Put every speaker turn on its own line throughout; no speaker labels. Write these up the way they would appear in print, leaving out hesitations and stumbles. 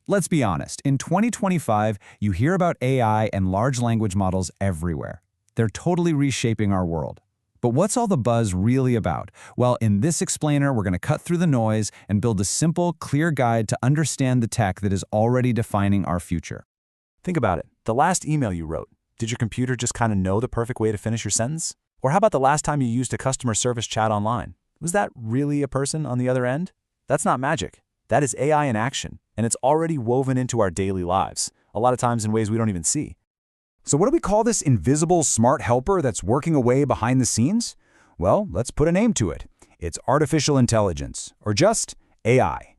Let's be honest, in 2025, you hear about AI and large language models everywhere. They're totally reshaping our world. But what's all the buzz really about? Well, in this explainer, we're going to cut through the noise and build a simple, clear guide to understand the tech that is already defining our future.
Think about it. The last email you wrote, did your computer just kind of know the perfect way to finish your sentence? Or how about the last time you used a customer service chat online? Was that really a person on the other end? That's not magic. That is AI in action, and it's already woven into our daily lives, a lot of times in ways we don't even see.
So what do we call this invisible smart helper that's working away behind the scenes? Well, let's put a name to it. It's artificial intelligence, or just AI.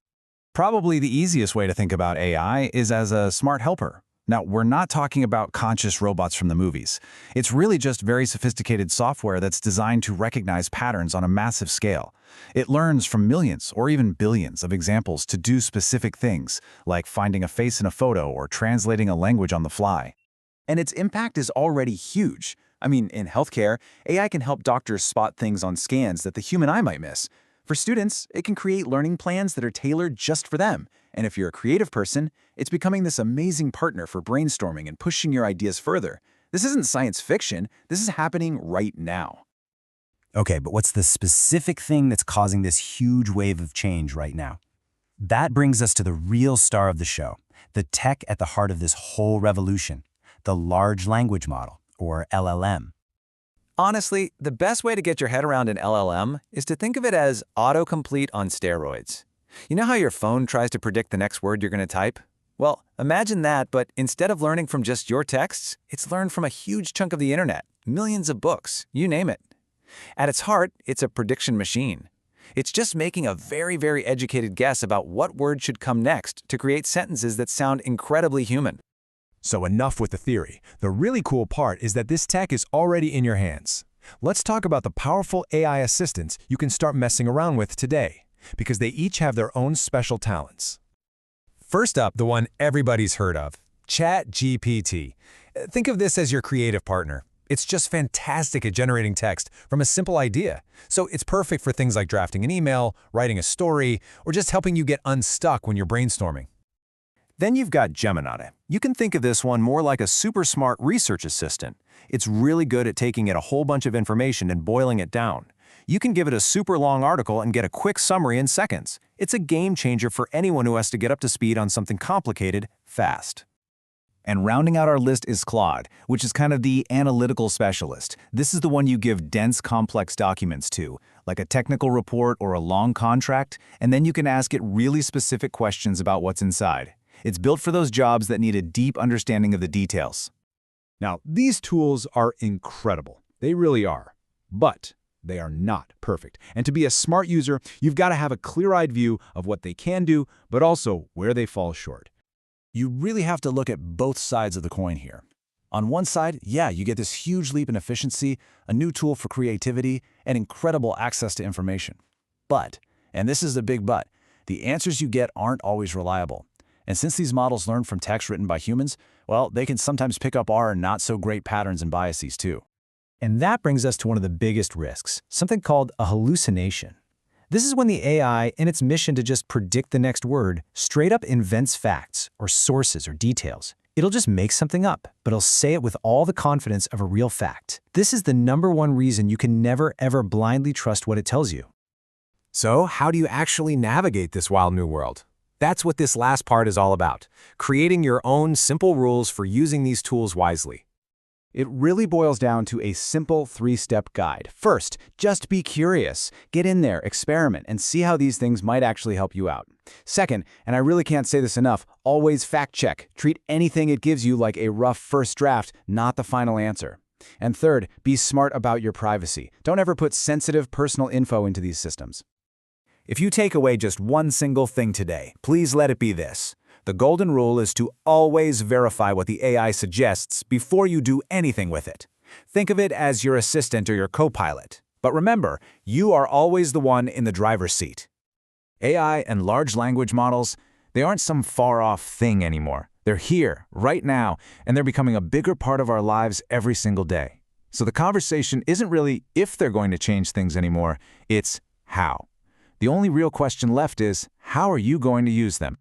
Probably the easiest way to think about AI is as a smart helper. Now, we're not talking about conscious robots from the movies. It's really just very sophisticated software that's designed to recognize patterns on a massive scale. It learns from millions or even billions of examples to do specific things, like finding a face in a photo or translating a language on the fly.
And its impact is already huge. I mean, in healthcare, AI can help doctors spot things on scans that the human eye might miss. For students, it can create learning plans that are tailored just for them. And if you're a creative person, it's becoming this amazing partner for brainstorming and pushing your ideas further. This isn't science fiction. This is happening right now.
Okay, but what's the specific thing that's causing this huge wave of change right now? That brings us to the real star of the show, the tech at the heart of this whole revolution, the large language model, or LLM.
Honestly, the best way to get your head around an LLM is to think of it as autocomplete on steroids. You know how your phone tries to predict the next word you're going to type? Well, imagine that, but instead of learning from just your texts, it's learned from a huge chunk of the internet, millions of books, you name it. At its heart, it's a prediction machine. It's just making a very, very educated guess about what word should come next to create sentences that sound incredibly human.
So enough with the theory. The really cool part is that this tech is already in your hands. Let's talk about the powerful AI assistants you can start messing around with today, because they each have their own special talents. First up, the one everybody's heard of, ChatGPT. Think of this as your creative partner. It's just fantastic at generating text from a simple idea. So it's perfect for things like drafting an email, writing a story, or just helping you get unstuck when you're brainstorming.
Then you've got Gemini. You can think of this one more like a super smart research assistant. It's really good at taking in a whole bunch of information and boiling it down. You can give it a super long article and get a quick summary in seconds. It's a game changer for anyone who has to get up to speed on something complicated fast.
And rounding out our list is Claude, which is kind of the analytical specialist. This is the one you give dense, complex documents to, like a technical report or a long contract, and then you can ask it really specific questions about what's inside. It's built for those jobs that need a deep understanding of the details.
Now, these tools are incredible. They really are. But they are not perfect. And to be a smart user, you've got to have a clear-eyed view of what they can do, but also where they fall short.
You really have to look at both sides of the coin here. On one side, yeah, you get this huge leap in efficiency, a new tool for creativity, and incredible access to information. But, and this is the big but, the answers you get aren't always reliable. And since these models learn from text written by humans, well, they can sometimes pick up our not-so-great patterns and biases too.
And that brings us to one of the biggest risks, something called a hallucination. This is when the AI, in its mission to just predict the next word, straight up invents facts or sources or details. It'll just make something up, but it'll say it with all the confidence of a real fact. This is the #1 reason you can never, ever blindly trust what it tells you.
So how do you actually navigate this wild new world? That's what this last part is all about, creating your own simple rules for using these tools wisely.
It really boils down to a simple 3-step guide. First, just be curious. Get in there, experiment, and see how these things might actually help you out. Second, and I really can't say this enough, always fact-check. Treat anything it gives you like a rough first draft, not the final answer. And third, be smart about your privacy. Don't ever put sensitive personal info into these systems.
If you take away just one single thing today, please let it be this. The golden rule is to always verify what the AI suggests before you do anything with it. Think of it as your assistant or your co-pilot. But remember, you are always the one in the driver's seat. AI and large language models, they aren't some far-off thing anymore. They're here, right now, and they're becoming a bigger part of our lives every single day. So the conversation isn't really if they're going to change things anymore, it's how. The only real question left is, how are you going to use them?